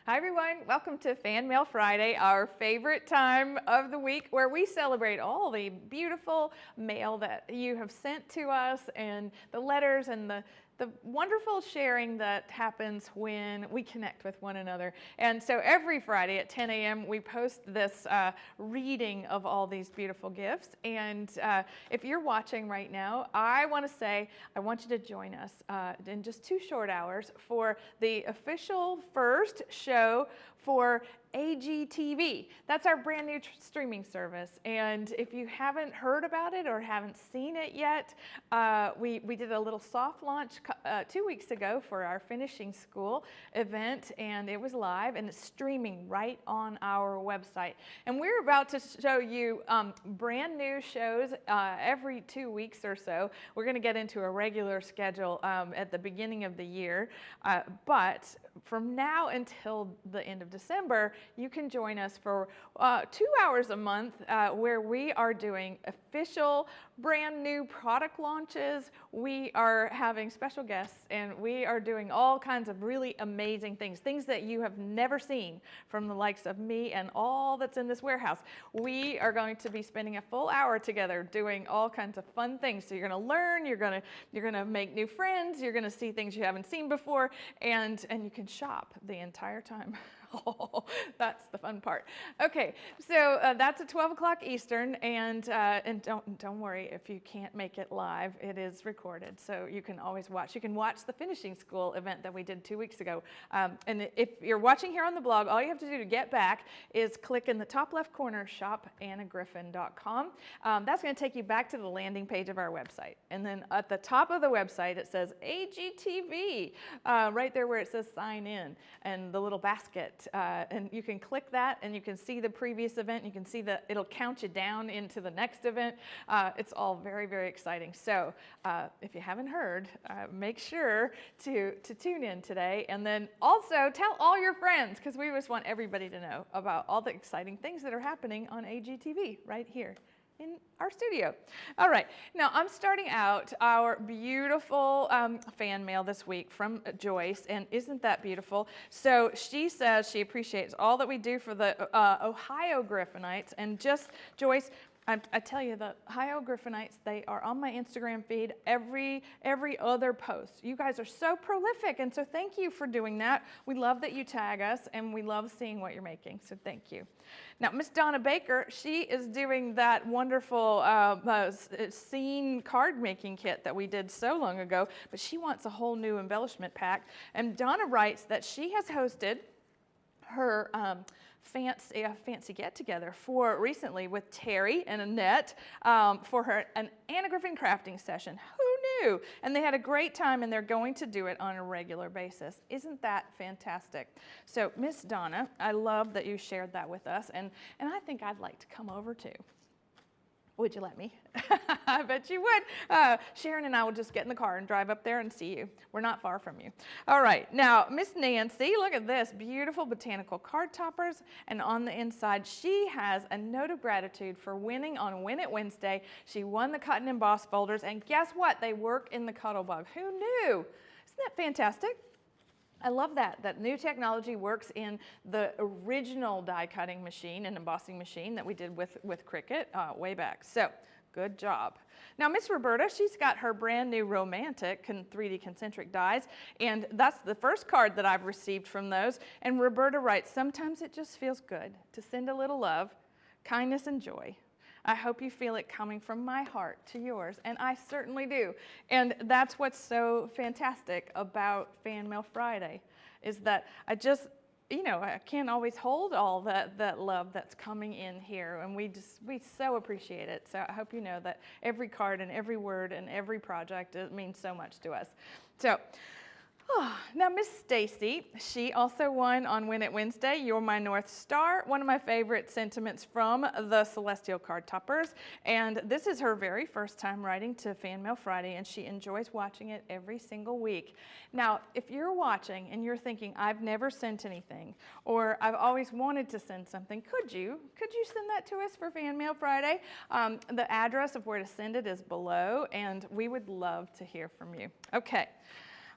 Hi everyone, welcome to Fan Mail Friday, our favorite time of the week where we celebrate all the beautiful mail that you have sent to us and the letters and the wonderful sharing that happens when we connect with one another. And so every Friday at 10 a.m. we post this reading of all these beautiful gifts. And if you're watching right now, I want to say I want you to join us in just 2 short hours for the official first show for AGTV. That's our brand new streaming service. And if you haven't heard about it or haven't seen it yet, we did a little soft launch 2 weeks ago for our finishing school event, and it was live and it's streaming right on our website. And we're about to show you brand new shows every 2 weeks or so. We're going to get into a regular schedule at the beginning of the year, but from now until the end of December, you can join us for 2 hours a month where we are doing official brand new product launches. We are having special guests and we are doing all kinds of really amazing things that you have never seen from the likes of me and all that's in this warehouse. We are going to be spending a full hour together doing all kinds of fun things. So you're going to learn, you're going to make new friends, you're going to see things you haven't seen before, and you can shop the entire time. Oh, that's the fun part. Okay, so that's at 12 o'clock Eastern, and don't worry if you can't make it live. It is recorded, so you can always watch. You can watch the finishing school event that we did 2 weeks ago. And if you're watching here on the blog, all you have to do to get back is click in the top left corner, shop.annagriffin.com. That's going to take you back to the landing page of our website. And then at the top of the website, it says AGTV, right there where it says sign in, and the little basket. And you can click that and you can see the previous event. You can see that it'll count you down into the next event. It's all very, very exciting. So if you haven't heard, make sure to tune in today. And then also tell all your friends, because we just want everybody to know about all the exciting things that are happening on AGTV right here in our studio. All right, now I'm starting out our beautiful fan mail this week from Joyce, and isn't that beautiful? So she says she appreciates all that we do for the Ohio Griffinites, and just, Joyce, I tell you, the Ohio Griffinites, they are on my Instagram feed every other post. You guys are so prolific, and so thank you for doing that. We love that you tag us, and we love seeing what you're making, so thank you. Now, Miss Donna Baker, she is doing that wonderful scene card making kit that we did so long ago, but she wants a whole new embellishment pack. And Donna writes that she has hosted her fancy get-together for recently with Terry and Annette for an Anna Griffin crafting session. Who knew? And they had a great time, and they're going to do it on a regular basis. Isn't that fantastic? So, Miss Donna, I love that you shared that with us, and I think I'd like to come over too. Would you let me? I bet you would. Sharon and I will just get in the car and drive up there and see you. We're not far from you. All right, now, Miss Nancy, look at this. Beautiful botanical card toppers. And on the inside, she has a note of gratitude for winning on Win It Wednesday. She won the Cut and Emboss folders, and guess what? They work in the Cuttlebug. Who knew? Isn't that fantastic? I love that new technology works in the original die cutting machine and embossing machine that we did with Cricut way back. So good job. Now, Miss Roberta, she's got her brand new Romantic 3D concentric dies, and that's the first card that I've received from those. And Roberta writes, sometimes it just feels good to send a little love, kindness, and joy. I hope you feel it coming from my heart to yours, and I certainly do. And that's what's so fantastic about Fan Mail Friday, is that I just, I can't always hold all that love that's coming in here, and we so appreciate it. So I hope you know that every card and every word and every project, it means so much to us. So. Now, Miss Stacy, she also won on Win It Wednesday, You're My North Star, one of my favorite sentiments from the Celestial Card Toppers. And this is her very first time writing to Fan Mail Friday, and she enjoys watching it every single week. Now, if you're watching and you're thinking, I've never sent anything, or I've always wanted to send something, could you send that to us for Fan Mail Friday? The address of where to send it is below, and we would love to hear from you. Okay.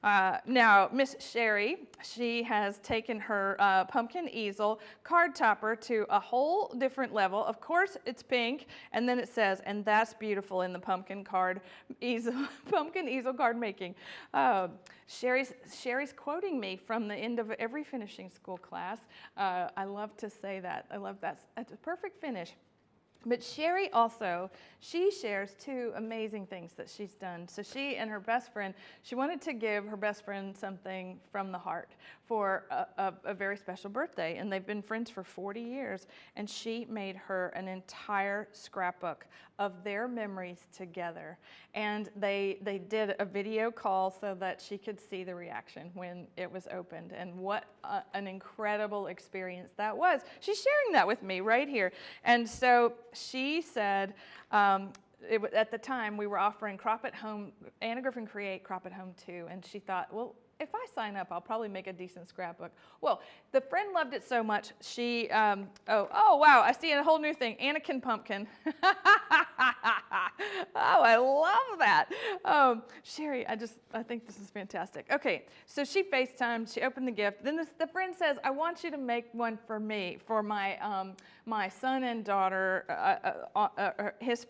Now, Miss Sherry, she has taken her pumpkin easel card topper to a whole different level. Of course, it's pink, and then it says, "And that's beautiful" in the pumpkin easel card making. Sherry's quoting me from the end of every finishing school class. I love to say that. I love that. It's a perfect finish. But Sherry also, she shares two amazing things that she's done. So she and her best friend, she wanted to give her best friend something from the heart for a very special birthday. And they've been friends for 40 years. And she made her an entire scrapbook of their memories together. And they did a video call so that she could see the reaction when it was opened. And what an incredible experience that was. She's sharing that with me right here. And so she said, at the time we were offering Crop at Home, Anna Griffin Create Crop at Home too, and she thought, well, if I sign up, I'll probably make a decent scrapbook. Well, the friend loved it so much, she, oh wow, I see a whole new thing, Anakin Pumpkin. Oh, I love that. Sherry, I think this is fantastic. Okay, so she FaceTimed, she opened the gift. Then the friend says, I want you to make one for me, for my son and daughter, his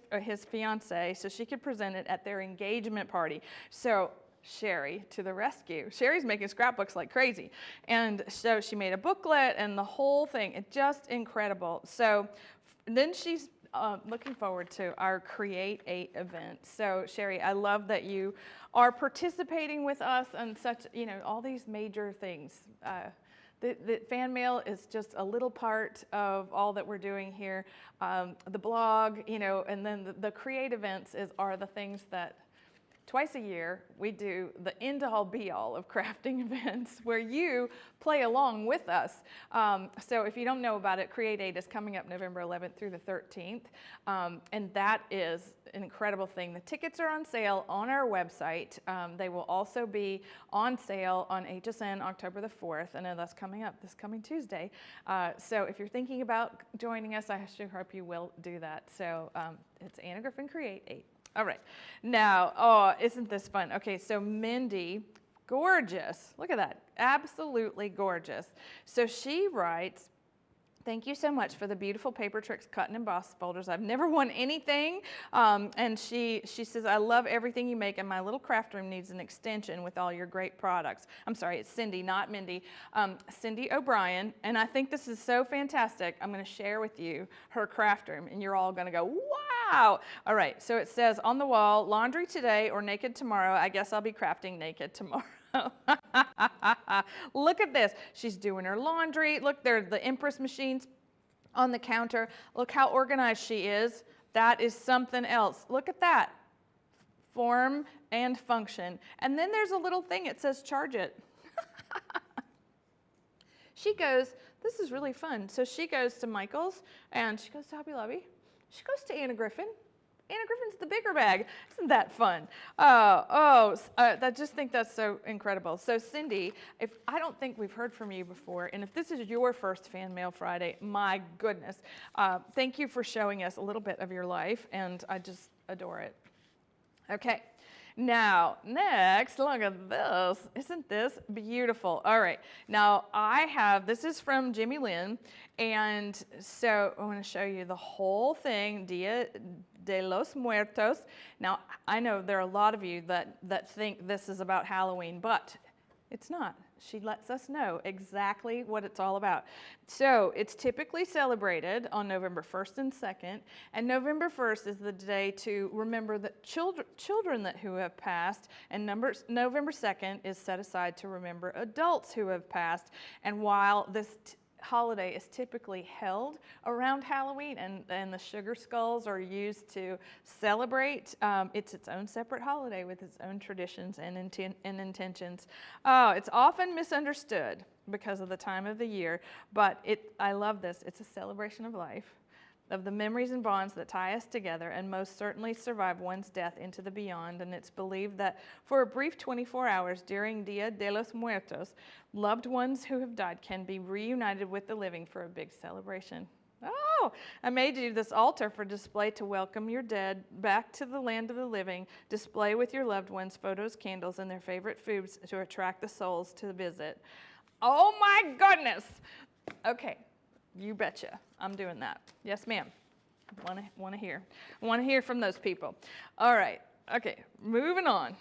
fiance, so she could present it at their engagement party. So Sherry to the rescue. Sherry's making scrapbooks like crazy. And so she made a booklet and the whole thing. It's just incredible. So then she's looking forward to our Create 8 event. So Sherry, I love that you are participating with us on such, all these major things. The fan mail is just a little part of all that we're doing here. The blog, and then the Create events are the things that twice a year, we do the end-all be-all of crafting events where you play along with us. So if you don't know about it, Create 8 is coming up November 11th through the 13th, and that is an incredible thing. The tickets are on sale on our website. They will also be on sale on HSN October the 4th. I know that's coming up this coming Tuesday. So if you're thinking about joining us, I sure hope you will do that. So it's Anna Griffin Create 8. All right, now, isn't this fun? Okay, so Mindy, gorgeous. Look at that, absolutely gorgeous. So she writes, thank you so much for the beautiful Paper Tricks cut and embossed folders. I've never won anything. And she says, I love everything you make, and my little craft room needs an extension with all your great products. I'm sorry, it's Cindy, not Mindy. Cindy O'Brien, and I think this is so fantastic. I'm going to share with you her craft room, and you're all going to go, wow. All right, so it says on the wall, laundry today or naked tomorrow. I guess I'll be crafting naked tomorrow. Look at this. She's doing her laundry. Look, there are the Empress machines on the counter. Look how organized she is. That is something else. Look at that. Form and function. And then there's a little thing. It says charge it. She goes, this is really fun. So she goes to Michael's and she goes to Hobby Lobby. She goes to Anna Griffin. Anna Griffin's the bigger bag. Isn't that fun? I just think that's so incredible. So Cindy, I don't think we've heard from you before, and if this is your first Fan Mail Friday, my goodness, thank you for showing us a little bit of your life, and I just adore it. Okay. Now, next, look at this. Isn't this beautiful? All right. Now, this is from Jimmy Lynn, and so I want to show you the whole thing, Dia de los Muertos. Now, I know there are a lot of you that think this is about Halloween, but it's not. She lets us know exactly what it's all about. So it's typically celebrated on November 1st and 2nd, and November 1st is the day to remember the children who have passed, and November 2nd is set aside to remember adults who have passed. And while this holiday is typically held around Halloween, and the sugar skulls are used to celebrate, it's its own separate holiday with its own traditions and intentions. It's often misunderstood because of the time of the year, but I love this. It's a celebration of life, of the memories and bonds that tie us together and most certainly survive one's death into the beyond. And it's believed that for a brief 24 hours during Dia de los Muertos, loved ones who have died can be reunited with the living for a big celebration. Oh, I made you this altar for display to welcome your dead back to the land of the living. Display with your loved ones photos, candles, and their favorite foods to attract the souls to visit. Oh my goodness. Okay, you betcha. I'm doing that. Yes, ma'am. Want to hear. I want to hear from those people. All right. Okay, moving on.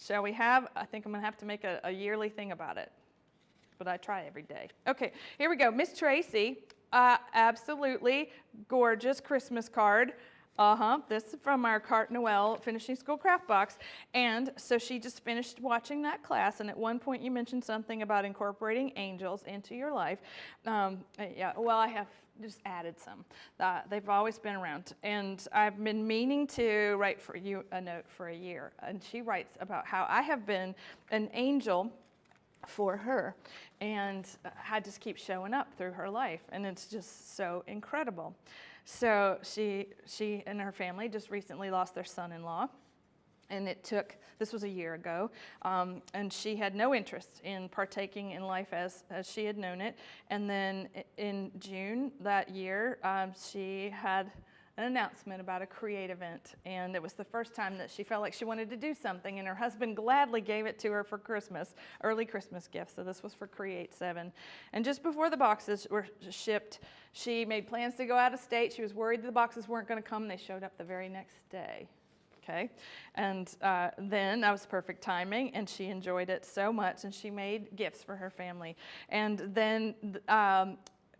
Shall we have, I think I'm going to have to make a yearly thing about it. But I try every day. Okay, here we go. Miss Tracy, absolutely gorgeous Christmas card. This is from our Carte Noel Finishing School Craft Box. And so she just finished watching that class, and at one point you mentioned something about incorporating angels into your life. Yeah, well, I have just added some. They've always been around. And I've been meaning to write for you a note for a year. And she writes about how I have been an angel for her, and I just keep showing up through her life, and it's just so incredible. So she and her family just recently lost their son-in-law, and this was a year ago, and she had no interest in partaking in life as she had known it. And then in June that year, she had an announcement about a Create event, and it was the first time that she felt like she wanted to do something, and her husband gladly gave it to her for Christmas, early Christmas gift. So this was for Create 7. And just before the boxes were shipped, she made plans to go out of state. She was worried the boxes weren't going to come. They showed up the very next day. Okay, and then that was perfect timing, and she enjoyed it so much, and she made gifts for her family. And then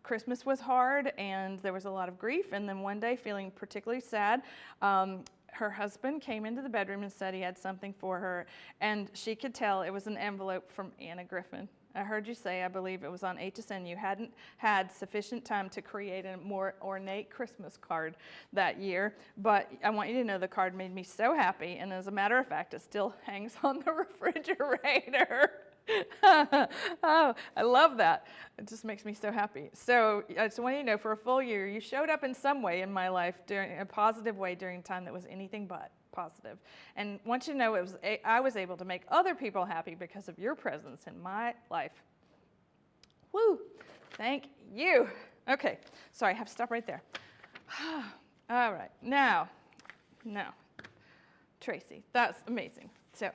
Christmas was hard, and there was a lot of grief. And then one day, feeling particularly sad, her husband came into the bedroom and said he had something for her, and she could tell it was an envelope from Anna Griffin. I heard you say, I believe it was on HSN, you hadn't had sufficient time to create a more ornate Christmas card that year, but I want you to know the card made me so happy, and as a matter of fact, it still hangs on the refrigerator. Oh, I love that. It just makes me so happy. So I just want you to know, for a full year, you showed up in some way in my life, during a positive way, during a time that was anything but positive. And I want you to know I was able to make other people happy because of your presence in my life. Woo! Thank you. Okay, sorry, I have to stop right there. All right, now, Tracy, that's amazing. So,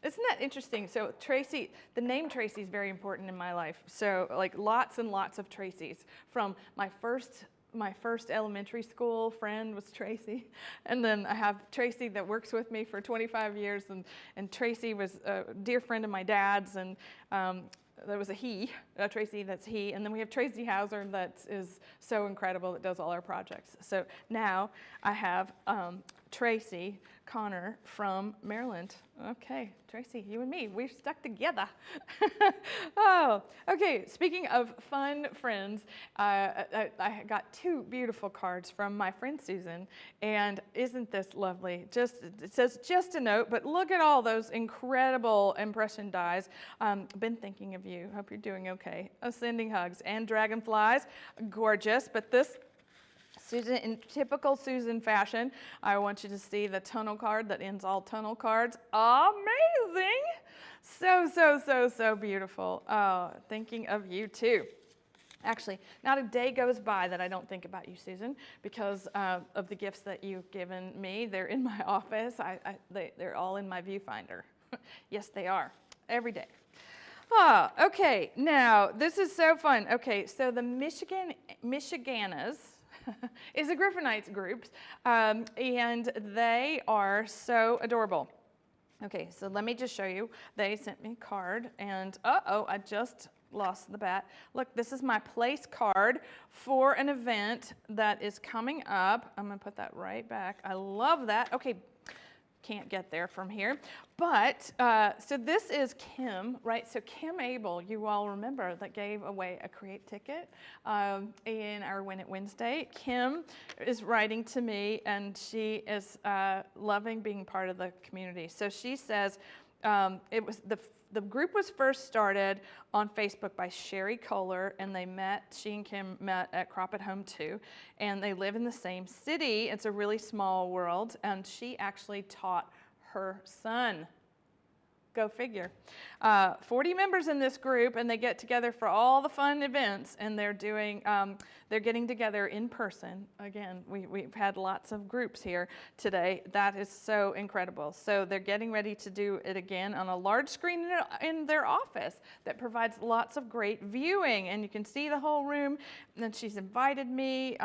isn't that interesting? So Tracy, the name Tracy is very important in my life. So like lots and lots of Tracys. From my first elementary school friend was Tracy. And then I have Tracy that works with me for 25 years. And Tracy was a dear friend of my dad's. And there was a Tracy that's he. And then we have Tracy Hauser that is so incredible, that does all our projects. So now I have Tracy Connor from Maryland. Okay, Tracy, you and me, we're stuck together. Oh, okay, speaking of fun friends, I got two beautiful cards from my friend Susan, and isn't this lovely? It says, just a note, but look at all those incredible impression dies. Been thinking of you, hope you're doing okay. Sending hugs, and dragonflies, gorgeous, but this Susan, in typical Susan fashion, I want you to see the tunnel card that ends all tunnel cards. Amazing! So beautiful. Oh, thinking of you too. Actually, not a day goes by that I don't think about you, Susan, because of the gifts that you've given me. They're in my office. They're all in my viewfinder. Yes, they are. Every day. Ah, okay. Now, this is so fun. Okay, so the Michiganas is a Griffinites group, and they are so adorable. Okay, so let me just show you. They sent me a card, and I just lost the bat. Look, this is my place card for an event that is coming up. I'm going to put that right back. I love that. Okay, can't get there from here. But, so this is Kim, right? So Kim Abel, you all remember, that gave away a Create ticket in our Win It Wednesday. Kim is writing to me, and she is loving being part of the community. So she says, the group was first started on Facebook by Sherry Kohler, and she and Kim met at Crop at Home too, and they live in the same city. It's a really small world, and she actually taught her son Go figure. 40 members in this group, and they get together for all the fun events, and they're getting together in person. Again, we've had lots of groups here today. That is so incredible. So they're getting ready to do it again on a large screen in their office that provides lots of great viewing, and you can see the whole room. And she's invited me.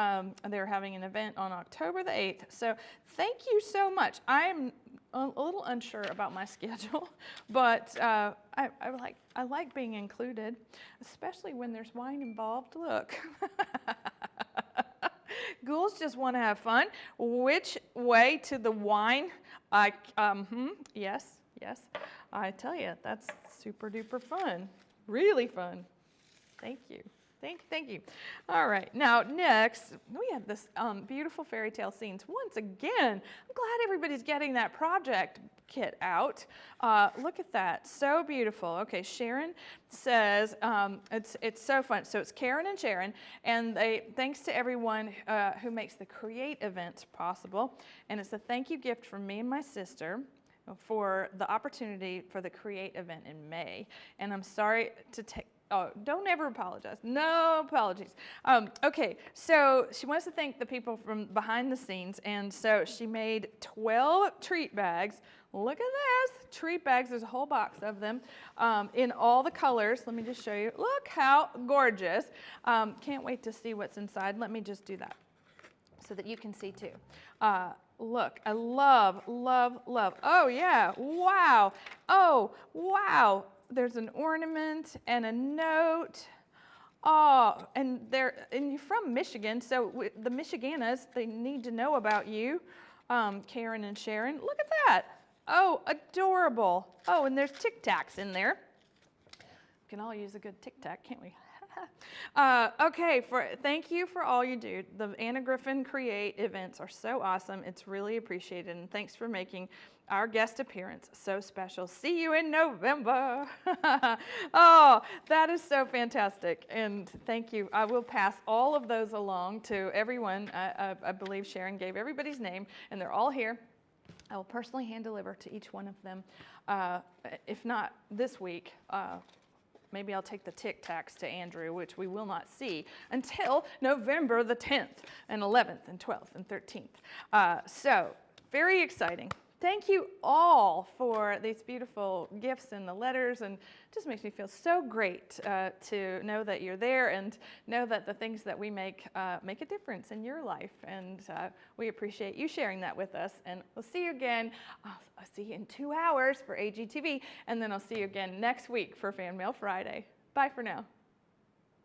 They're having an event on October the 8th. So thank you so much. I'm a little unsure about my schedule, but I like being included, especially when there's wine involved. Look. Ghouls just want to have fun. Which way to the wine? Yes. I tell you, that's super duper fun. Really fun. Thank you. Thank you. All right, now next, we have this beautiful fairy tale scenes. Once again, I'm glad everybody's getting that project kit out. Look at that, so beautiful. Okay, Sharon says, it's so fun. So it's Karen and Sharon, and thanks to everyone who makes the Create events possible. And it's a thank you gift from me and my sister for the opportunity for the Create event in May. And I'm sorry to take, oh, don't ever apologize. No apologies. Okay, so she wants to thank the people from behind the scenes, and so she made 12 treat bags. Look at this, treat bags. There's a whole box of them in all the colors. Let me just show you. Look how gorgeous. Can't wait to see what's inside. Let me just do that so that you can see too. Look, I love. Oh yeah, wow. Oh, wow. There's an ornament and a note. Oh, and you're from Michigan, so the Michiganas, they need to know about you, Karen and Sharon. Look at that. Oh, adorable. Oh, and there's Tic Tacs in there. We can all use a good Tic Tac, can't we? Okay, thank you for all you do. The Anna Griffin Create events are so awesome. It's really appreciated, and thanks for making our guest appearance so special. See you in November. Oh, that is so fantastic, and thank you. I will pass all of those along to everyone. I believe Sharon gave everybody's name, and they're all here. I will personally hand deliver to each one of them. If not this week, maybe I'll take the Tic Tacs to Andrew, which we will not see until November the 10th and 11th and 12th and 13th. So very exciting. Thank you all for these beautiful gifts and the letters, and it just makes me feel so great to know that you're there and know that the things that we make a difference in your life, and we appreciate you sharing that with us. And we'll see you again. I'll see you in 2 hours for AGTV, and then I'll see you again next week for Fan Mail Friday. Bye for now.